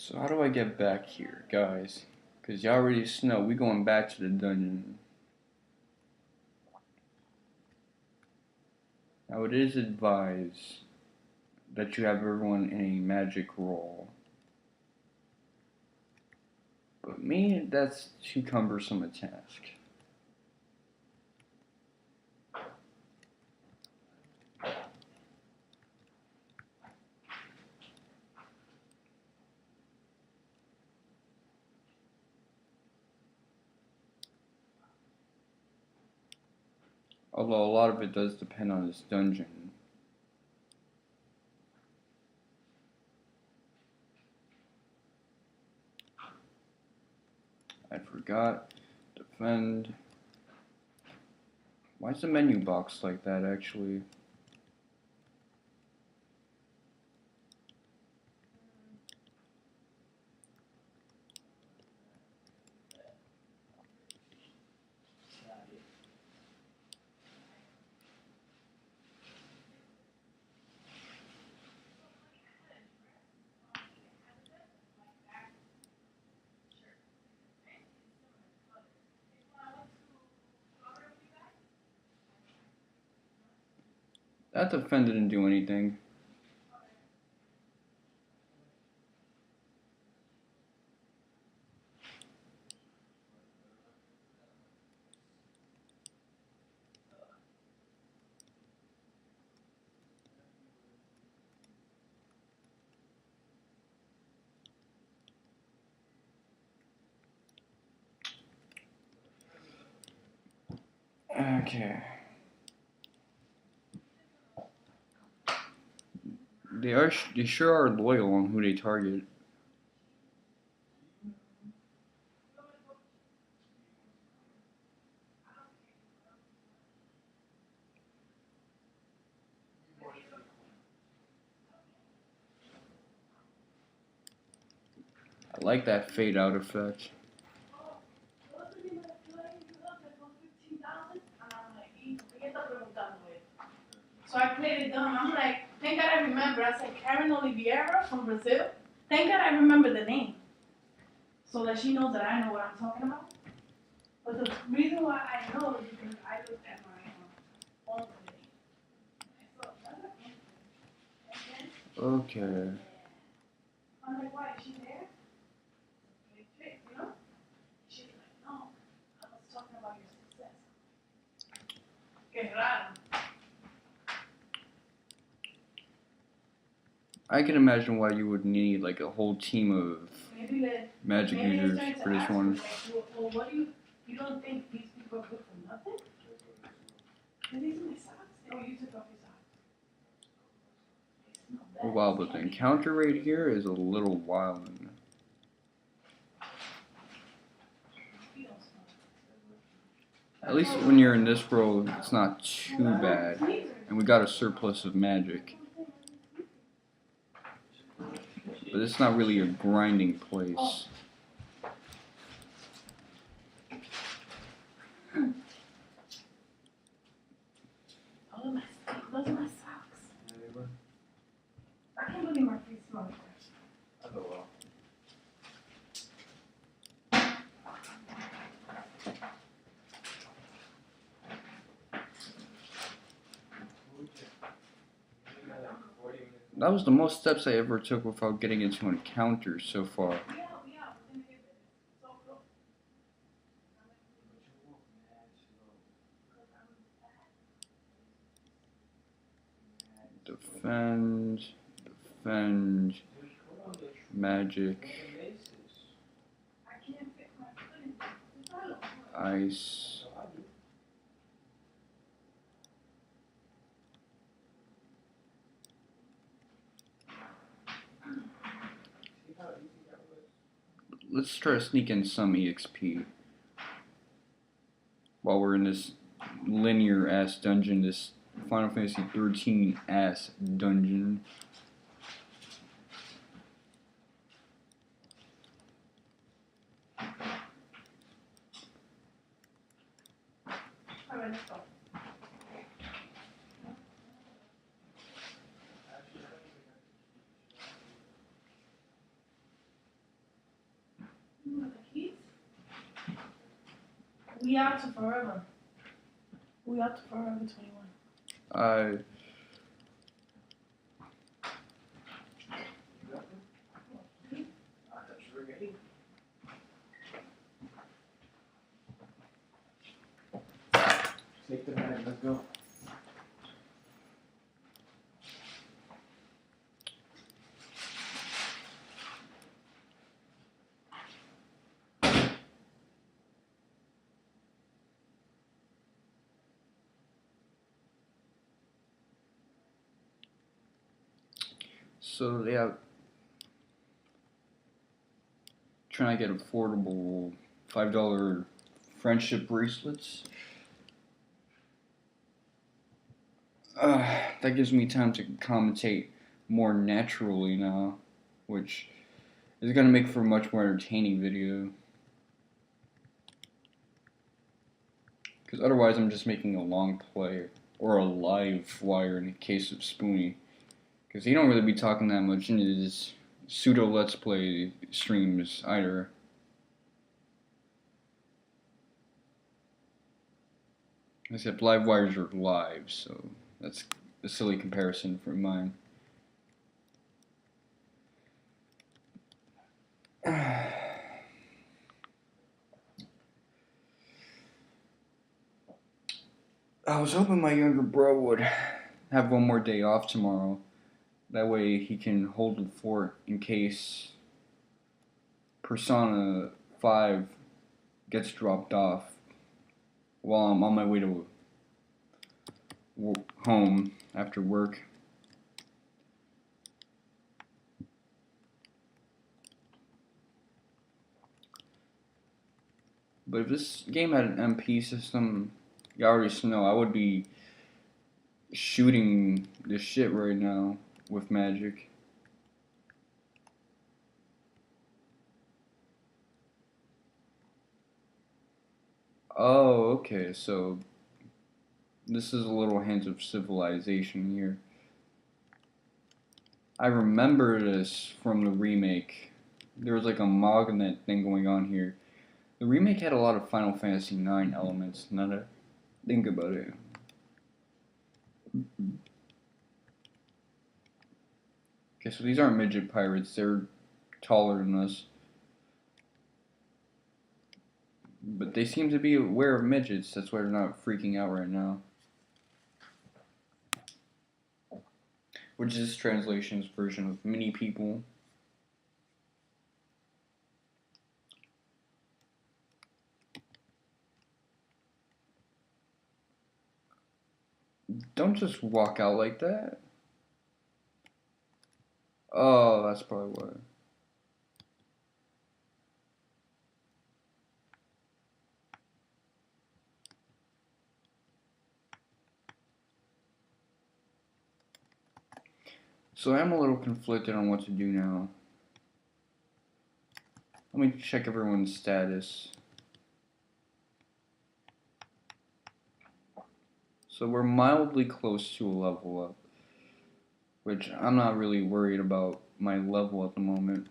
So how do I get back here, guys? Because you already know we going back to the dungeon. Now it is advised that you have everyone in a magic roll. But me, that's too cumbersome a task. Although a lot of it does depend on this dungeon. I forgot. Defend. Why is the menu box like that, actually? That defend didn't do anything. Okay. They sure are loyal on who they target. I like that fade out effect. So I played it dumb. I'm like, thank God I remember. I said Karen Oliveira from Brazil. Thank God I remember the name. So that she knows that I know what I'm talking about. But the reason why I know is because I looked at my phone today. Okay. I'm like, why is she there? You know? She's like, no, I was talking about your success. Que raro. I can imagine why you would need like a whole team of magic users for this one. Like, well, what do you don't think these people are good for nothing? And these are my socks. Oh, you took off your socks. Oh wow, but the encounter rate here is a little wild. At least when you're in this world, it's not too bad. And we got a surplus of magic. But it's not really a grinding place. Those are my socks. I can't believe my feet smell like that. Oh, well. That was the most steps I ever took without getting into an encounter so far. Defend, defend, magic, ice. Let's try to sneak in some EXP while we're in this linear ass dungeon, this Final Fantasy 13 ass dungeon. Alright, let's go. We out to forever. We out to forever 21. I Take the bag, let's go. so yeah, trying to get affordable $5 friendship bracelets. That gives me time to commentate more naturally now, which is gonna make for a much more entertaining video. Because otherwise, I'm just making a long play or a live wire in the case of Spoonie. Because he don't really be talking that much in his pseudo Let's Play streams either. Except live wires are live, so that's a silly comparison from mine. I was hoping my younger bro would have one more day off tomorrow. That way he can hold the fort in case Persona 5 gets dropped off while I'm on my way to home after work. But if this game had an MP system, you already know I would be shooting this shit right now with magic. Oh, okay, so this is a little hint of civilization here. I remember this from the remake. There was like a magnet thing going on here. The remake had a lot of Final Fantasy IX elements, now that I think about it. Okay, so these aren't midget pirates, they're taller than us. But they seem to be aware of midgets, that's why they're not freaking out right now. Which is this translation's version of mini people. Don't just walk out like that. Oh, that's probably why. So I'm a little conflicted on what to do now. Let me check everyone's status. So we're mildly close to a level up, which I'm not really worried about my level at the moment.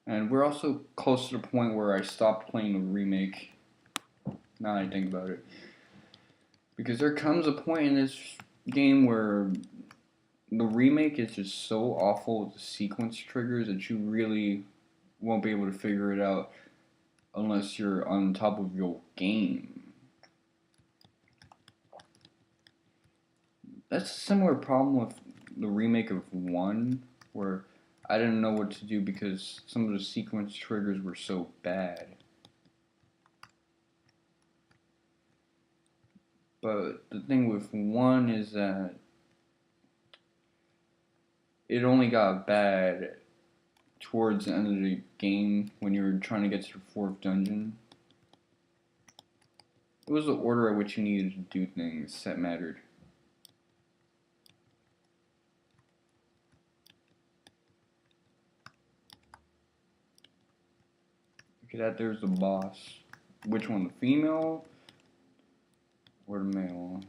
And we're also close to the point where I stopped playing the remake, now that I think about it. Because there comes a point in this game where the remake is just so awful with the sequence triggers that you really won't be able to figure it out unless you're on top of your game. That's a similar problem with the remake of 1, where I didn't know what to do because some of the sequence triggers were so bad. But the thing with 1 is that it only got bad towards the end of the game when you were trying to get to the 4th dungeon. It was the order at which you needed to do things that mattered. Look at that, there's the boss. Which one, the female? Word mail.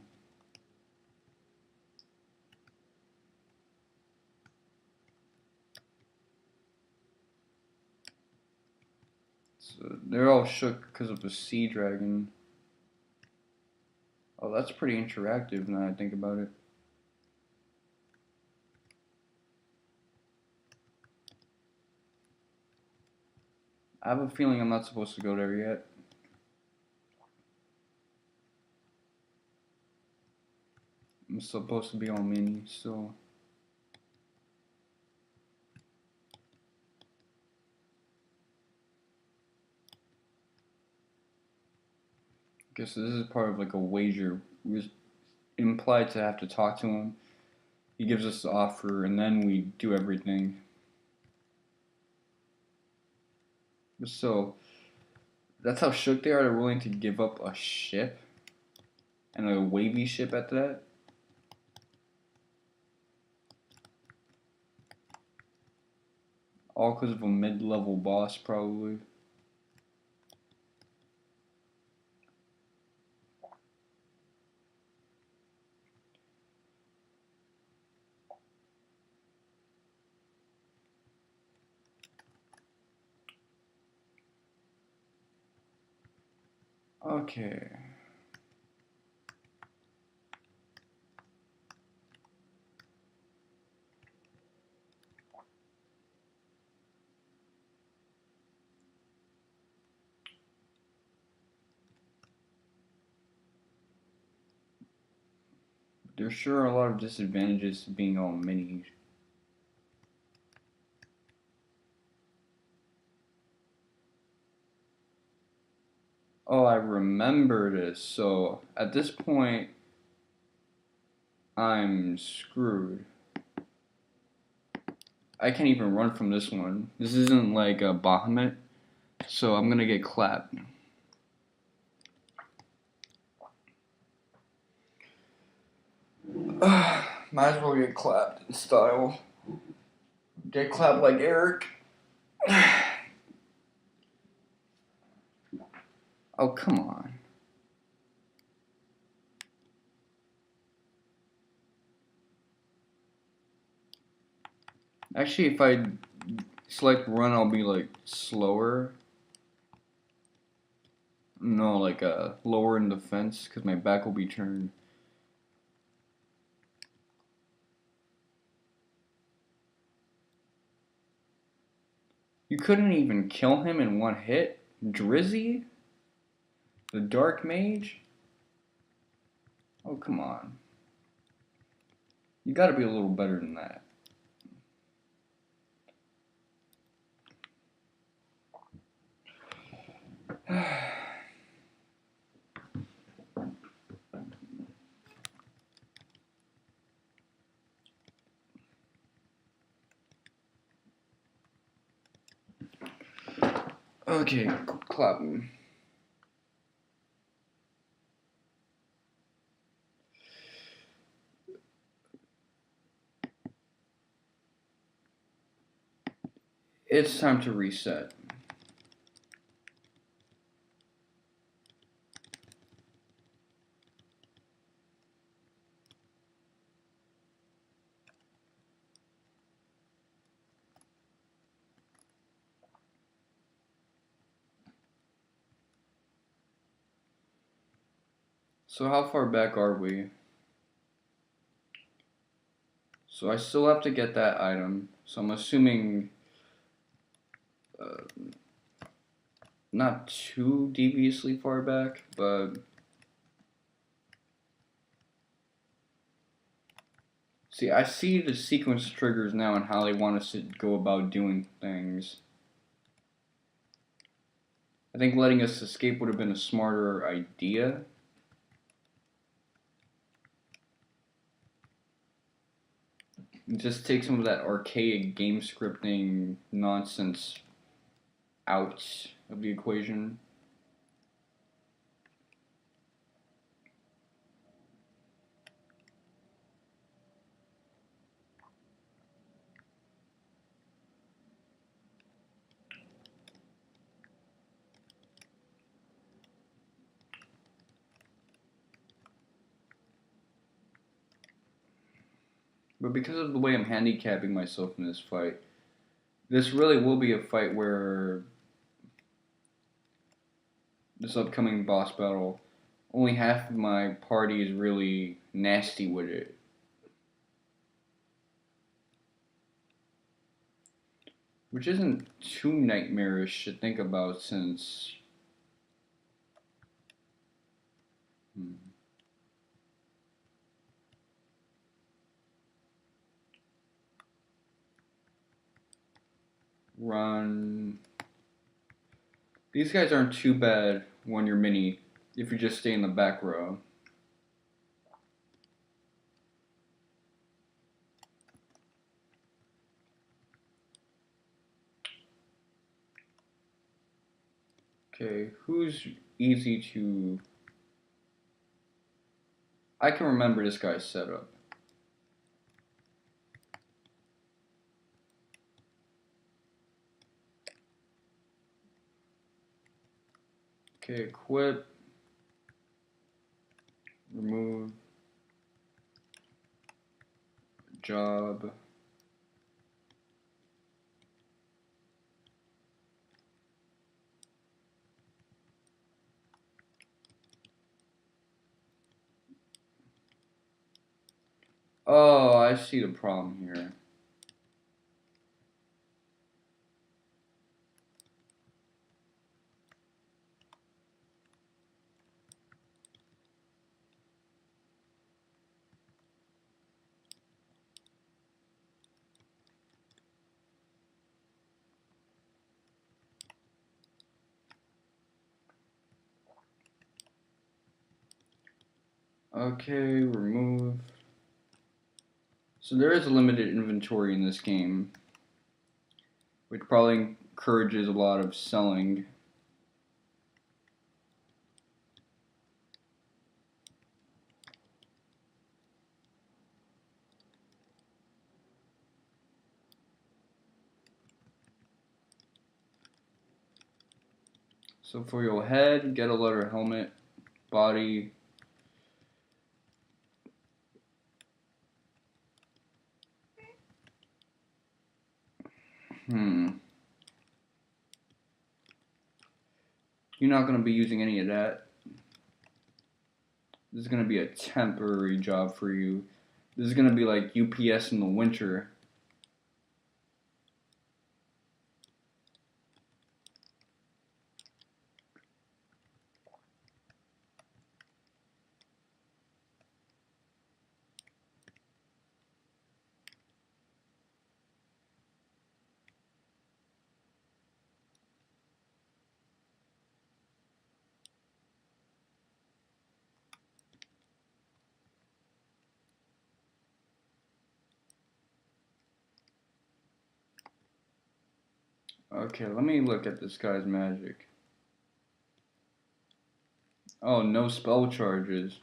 So they're all shook because of the sea dragon. Oh, that's pretty interactive now I think about it. I have a feeling I'm not supposed to go there yet. I'm supposed to be on mini, so. Guess this is part of like a wager. We're implied to have to talk to him. He gives us the offer, and then we do everything. So that's how shook they are. They're willing to give up a ship, and a wavy ship at that. All because of a mid-level boss, probably. Okay. There sure are a lot of disadvantages to being all mini. Oh, I remember this. So at this point, I'm screwed. I can't even run from this one. This isn't like a Bahamut, so I'm gonna get clapped. Might as well get clapped in style. Get clapped like Eric. Oh, come on. Actually, if I select run, I'll be like slower. No, like lower in defense, because my back will be turned. You couldn't even kill him in one hit? Drizzy? The Dark Mage? Oh, come on. You gotta be a little better than that. Okay, clap him. It's time to reset. So how far back are we? So I still have to get that item. So I'm assuming not too deviously far back, but see, I see the sequence triggers now and how they want us to go about doing things. I think letting us escape would have been a smarter idea. Just take some of that archaic game scripting nonsense out of the equation. But because of the way I'm handicapping myself in this fight, this really will be a fight where this upcoming boss battle, only half of my party is really nasty with it. Which isn't too nightmarish to think about since... Run. These guys aren't too bad when you're mini, if you just stay in the back row. Okay, who's easy to... I can remember this guy's setup. Okay, equip. Remove. Job. Oh, I see the problem here. Okay, remove. So there is a limited inventory in this game, which probably encourages a lot of selling. So for your head, get a leather helmet, body. You're not going to be using any of that. This is going to be a temporary job for you. This is going to be like UPS in the winter. Okay, let me look at this guy's magic. Oh, no spell charges.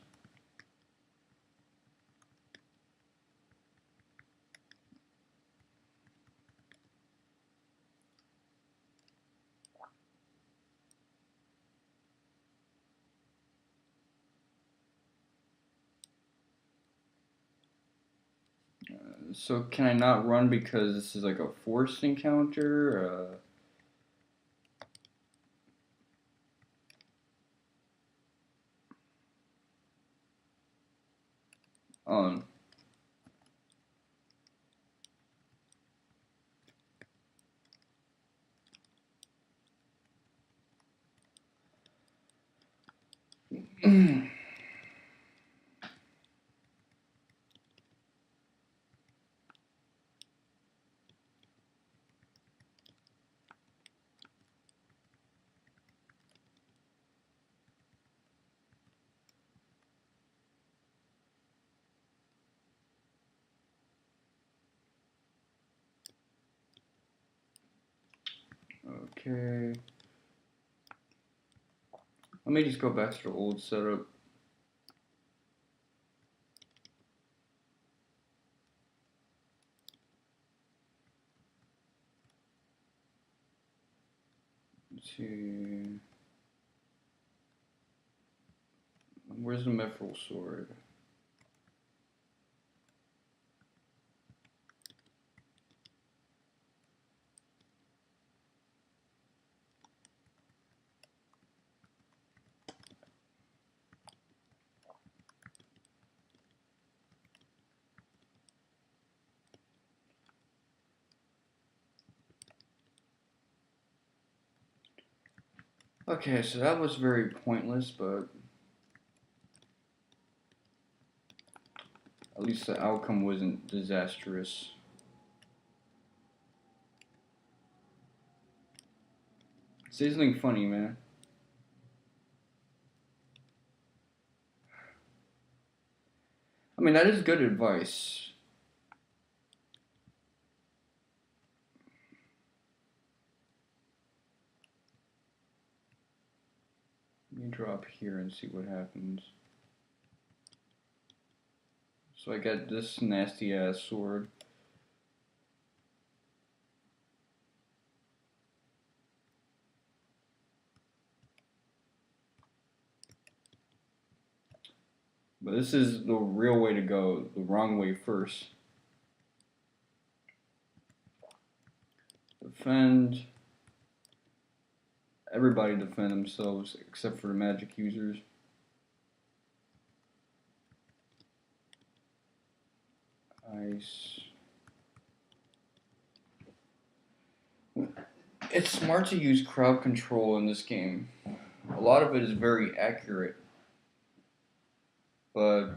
So can I not run because this is like a forced encounter? Oh. Okay. Let me just go back to the old setup. Let's see. Where's the mithril sword? Okay, so that was very pointless, but at least the outcome wasn't disastrous. Say something funny, man. I mean, that is good advice. Let me drop here and see what happens. So I got this nasty ass sword. But this is the real way to go, the wrong way first. Defend. Everybody defend themselves except for the magic users. Ice. It's smart to use crowd control in this game. A lot of it is very accurate. But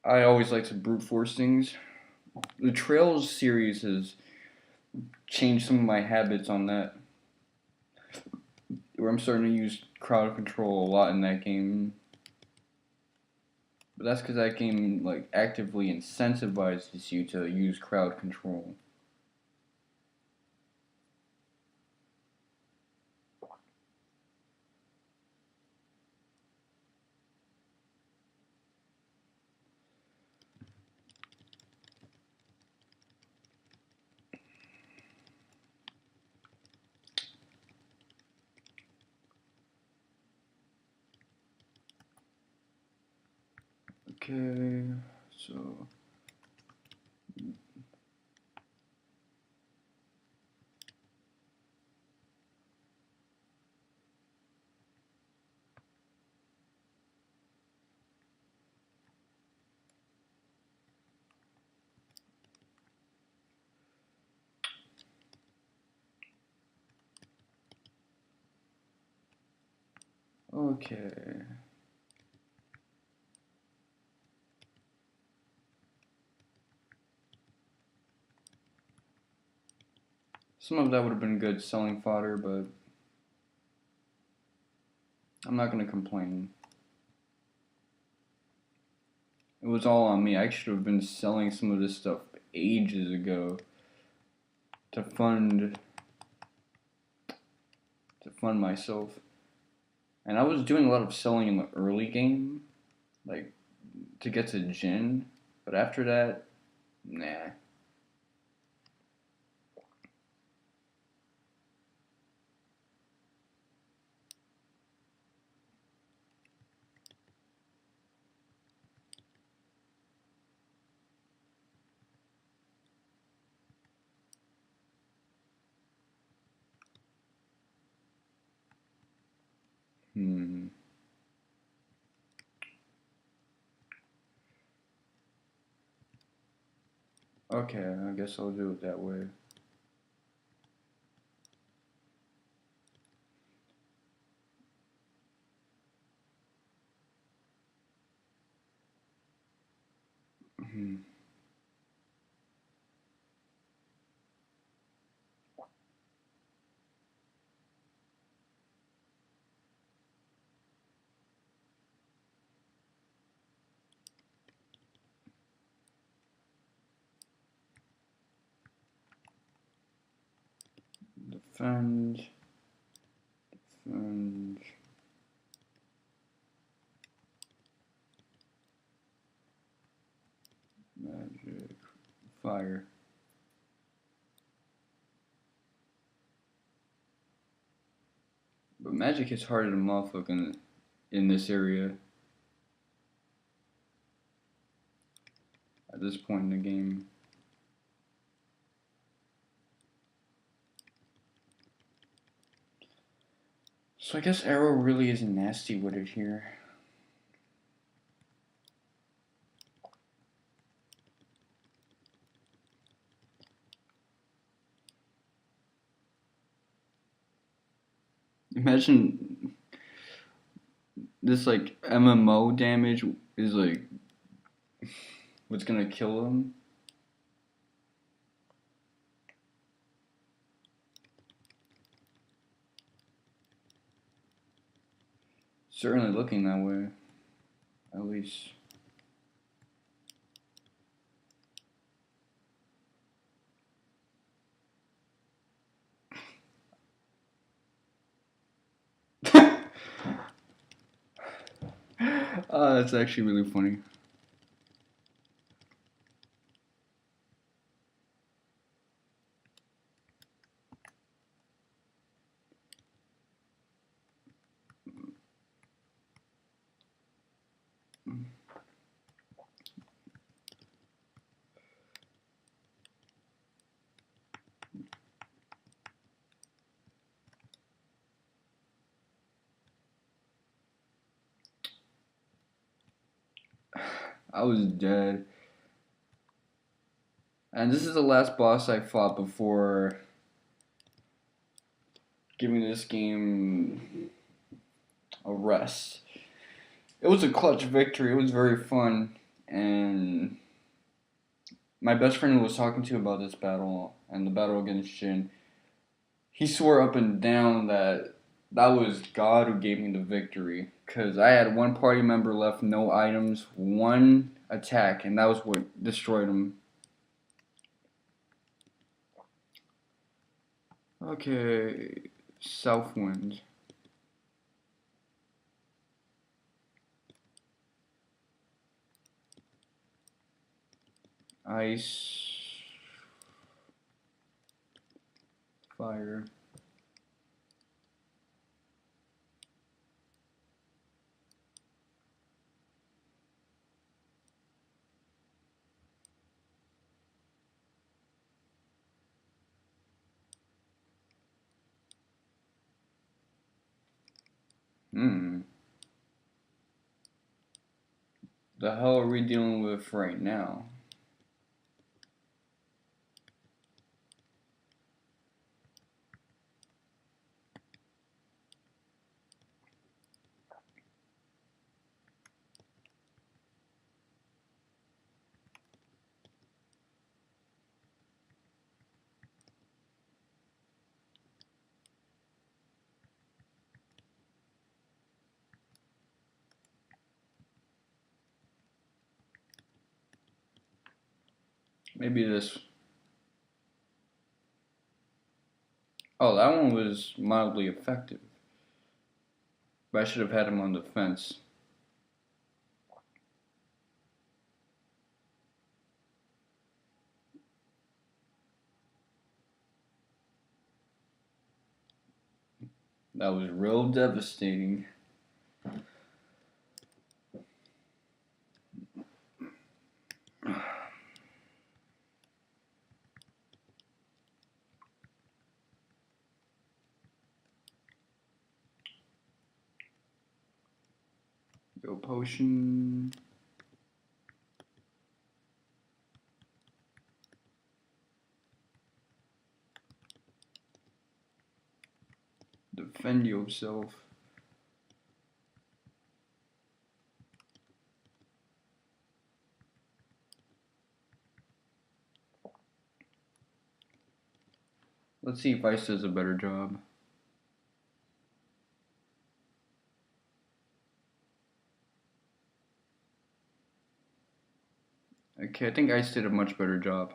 I always like to brute force things. The Trails series has changed some of my habits on that. Where I'm starting to use crowd control a lot in that game. But that's because that game like actively incentivizes you to use crowd control. Okay, so okay. Some of that would have been good selling fodder, but I'm not gonna complain. It was all on me. I should have been selling some of this stuff ages ago to fund myself. And I was doing a lot of selling in the early game, like to get to Jin, but after that, nah. Hmm. Okay, I guess I'll do it that way. Hmm. Defend. Defend. Magic. Fire. But magic hits harder than motherfucking in this area. At this point in the game. So I guess Arrow really isn't nasty with it here. Imagine this like MMO damage is like what's gonna kill him. Certainly looking that way, at least. That's actually really funny. I was dead. And this is the last boss I fought before giving this game a rest. It was a clutch victory. It was very fun. And my best friend who was talking to about this battle and the battle against Jin, he swore up and down that that was God who gave me the victory. Because I had one party member left, no items, one attack, and that was what destroyed him. Okay, Southwind. Ice. Fire. The hell are we dealing with right now? Maybe this. Oh, that one was mildly effective. But I should have had him on the fence. That was real devastating. Go potion. Defend yourself. Let's see if Ice does a better job. Okay, I think Ice did a much better job.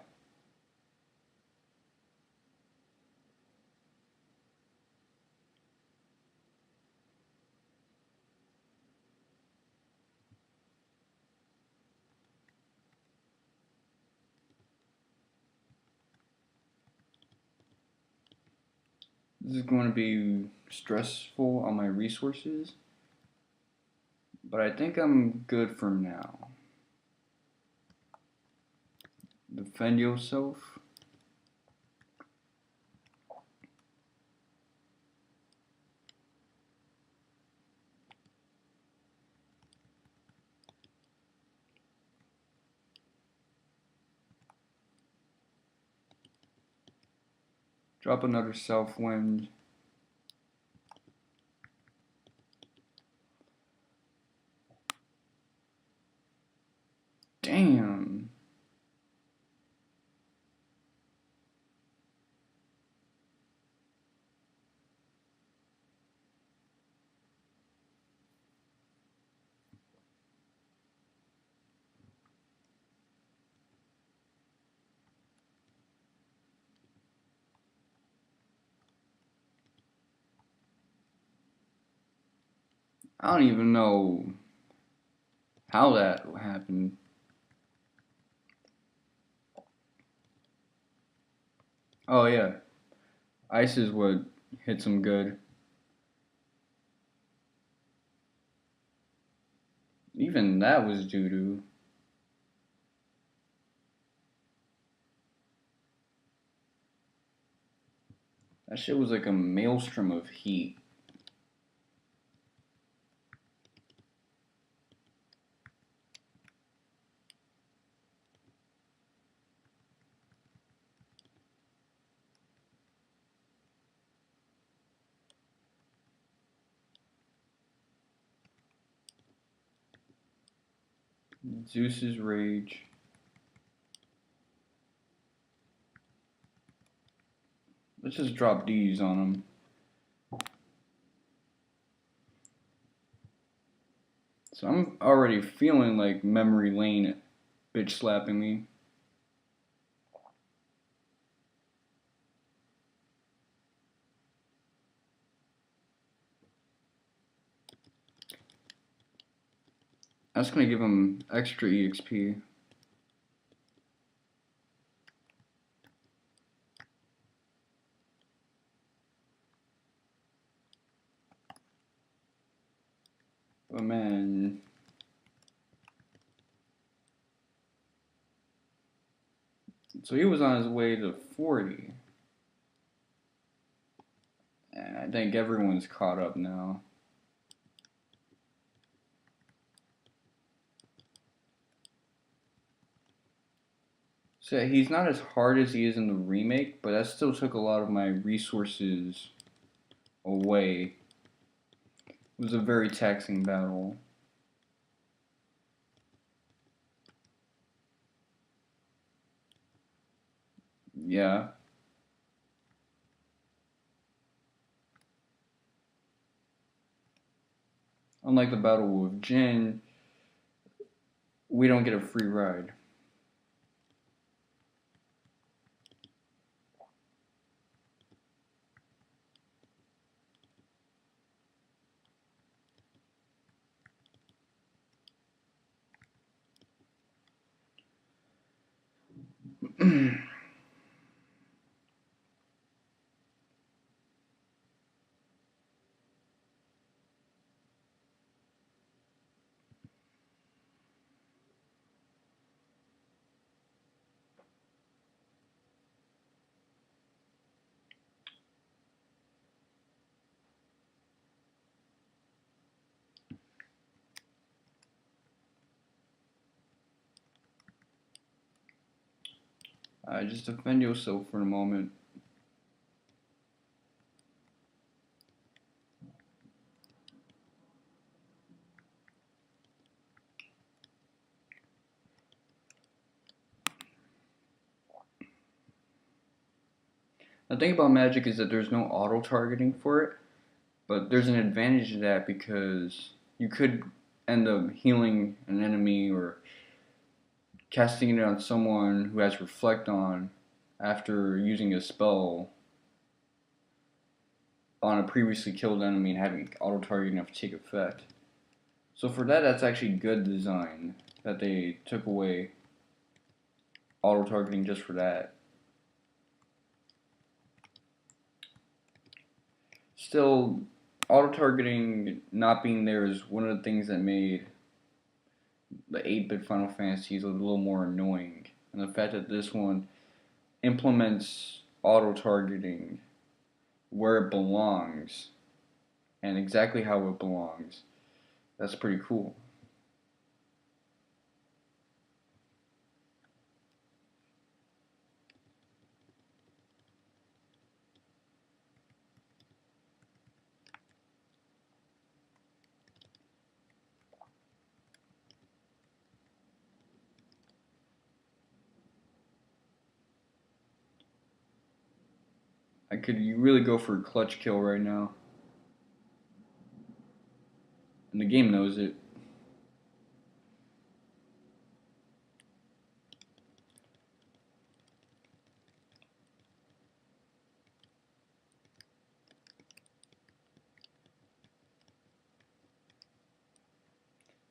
This is going to be stressful on my resources, but I think I'm good for now. Defend yourself. Drop another Southwind. I don't even know how that happened. Oh yeah, ice is what hits him good. Even that was doo doo. That shit was like a maelstrom of heat. Zeus's rage. Let's just drop these on him. So I'm already feeling like memory lane bitch slapping me. That's gonna give him extra EXP. But man, so he was on his way to 40. And I think everyone's caught up now. So he's not as hard as he is in the remake, but that still took a lot of my resources away. It was a very taxing battle. Yeah. Unlike the battle with Jin, we don't get a free ride. Just defend yourself for a moment. The thing about magic is that there's no auto targeting for it, but there's an advantage to that because you could end up healing an enemy or casting it on someone who has reflect on after using a spell on a previously killed enemy and having auto targeting enough to take effect. So for that, that's actually good design that they took away auto targeting just for that. Still, auto targeting not being there is one of the things that made the 8-bit Final Fantasies a little more annoying. And the fact that this one implements auto targeting where it belongs and exactly how it belongs, that's pretty cool. I could really go for a clutch kill right now. And the game knows it.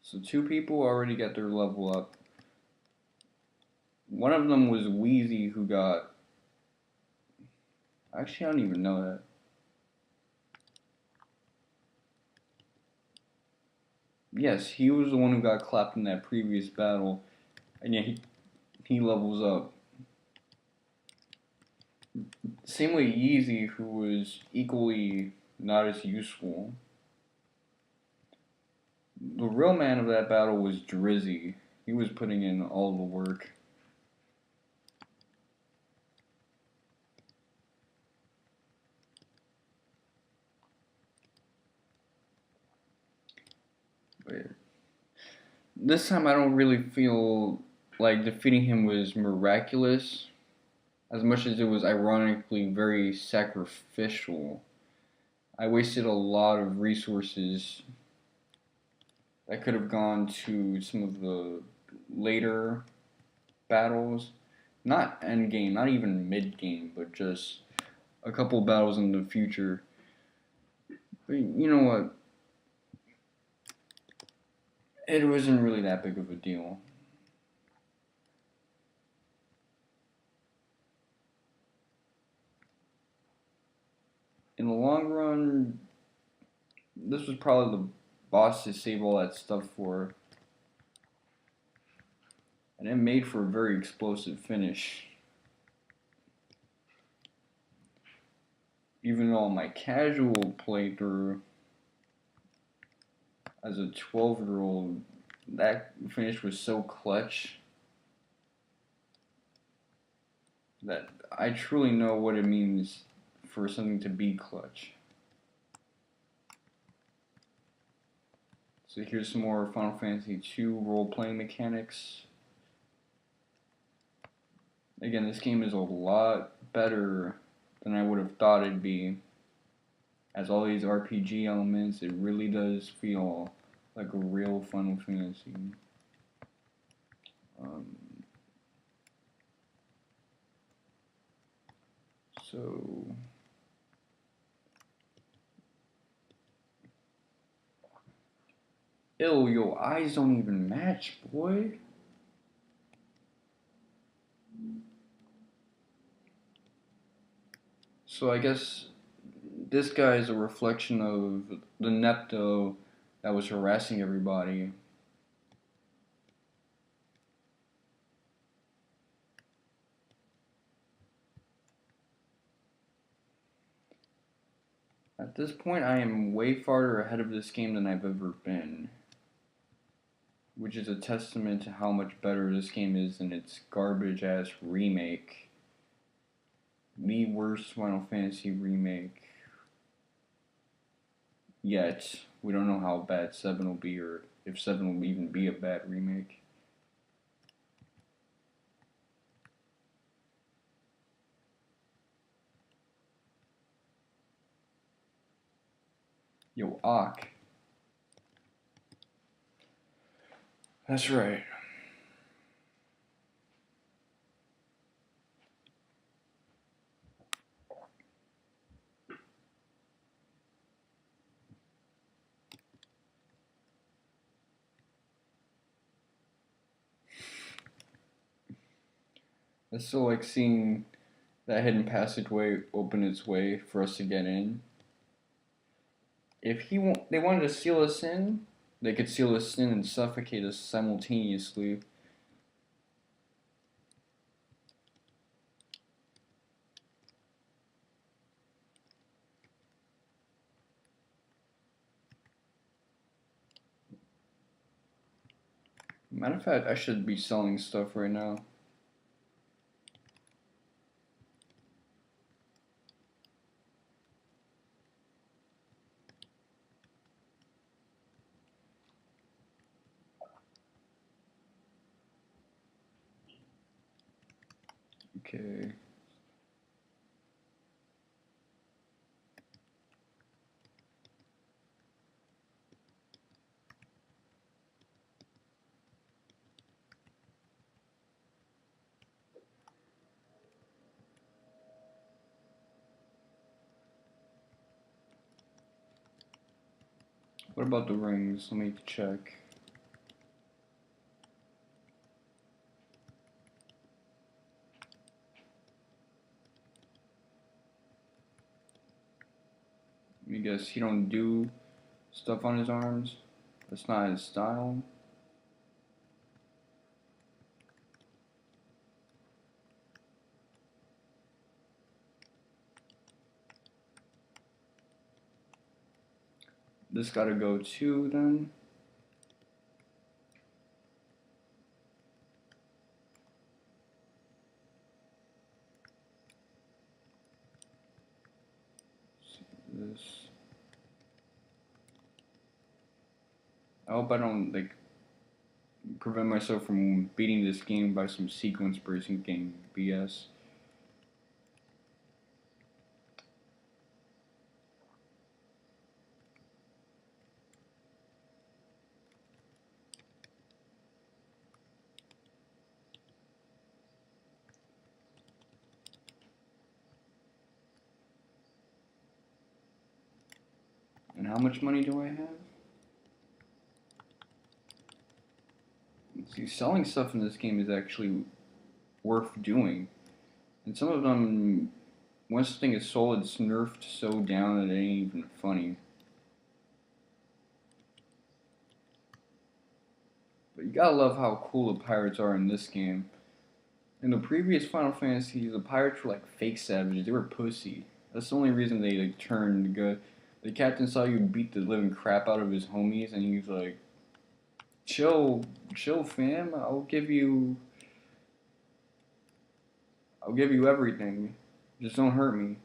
So 2 people already got their level up. One of them was Wheezy, who got. Actually, I don't even know that. Yes, he was the one who got clapped in that previous battle, and yeah, he levels up. Same way Yeezy, who was equally not as useful. The real man of that battle was Drizzy. He was putting in all the work. But this time I don't really feel like defeating him was miraculous as much as it was ironically very sacrificial. I wasted a lot of resources that could have gone to some of the later battles. Not end game, not even mid game, but just a couple battles in the future. But you know what? It wasn't really that big of a deal. In the long run, this was probably the boss to save all that stuff for. And it made for a very explosive finish. Even on my casual playthrough, as a 12-year-old, that finish was so clutch that I truly know what it means for something to be clutch. So here's some more Final Fantasy II role-playing mechanics. Again, this game is a lot better than I would have thought it'd be. As all these RPG elements, it really does feel like a real Final Fantasy. So ew, your eyes don't even match, boy. So I guess this guy is a reflection of the Nepto that was harassing everybody. At this point, I am way farther ahead of this game than I've ever been, which is a testament to how much better this game is than its garbage-ass remake. The worst Final Fantasy remake yet. We don't know how bad 7 will be, or if 7 will even be a bad remake. Yo, Ak. That's right. It's still like seeing that hidden passageway open its way for us to get in. If they wanted to seal us in, they could seal us in and suffocate us simultaneously. Matter of fact, I should be selling stuff right now. Okay. What about the rings? Let me check. I guess he don't do stuff on his arms. That's not his style. This gotta go too then. This. I hope I don't like prevent myself from beating this game by some sequence breaking game BS. And how much money do I have? See, selling stuff in this game is actually worth doing. And some of them, once the thing is sold, it's nerfed so down that it ain't even funny. But you gotta love how cool the pirates are in this game. In the previous Final Fantasy, the pirates were like fake savages. They were pussy. That's the only reason they like turned good. The captain saw you beat the living crap out of his homies, and he was like, "Chill, chill, fam. I'll give you everything. Just don't hurt me."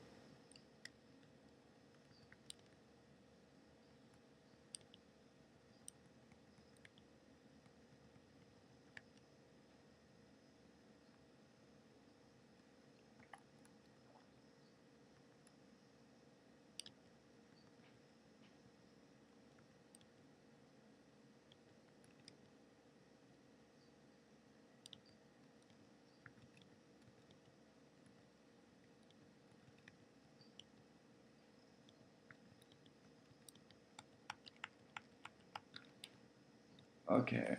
Okay.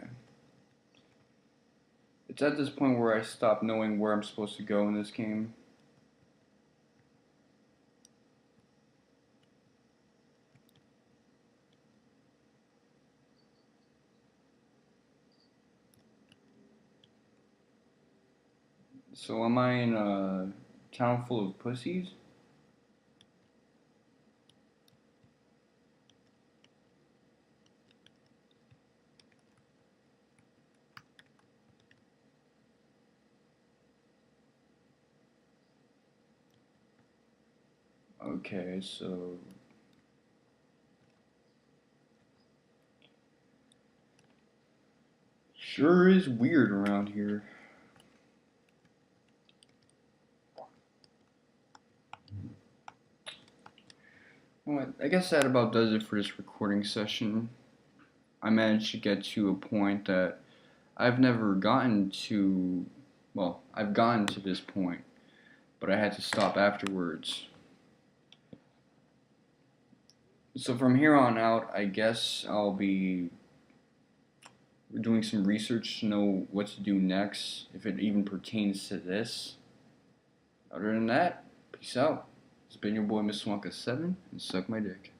It's at this point where I stop knowing where I'm supposed to go in this game. So am I in a town full of pussies? Okay, so sure is weird around here. Well, I guess that about does it for this recording session. I managed to get to a point that I've never gotten to. Well, I've gotten to this point, but I had to stop afterwards. So from here on out, I guess I'll be doing some research to know what to do next, if it even pertains to this. Other than that, peace out. It's been your boy, Miss Wonka 7, and suck my dick.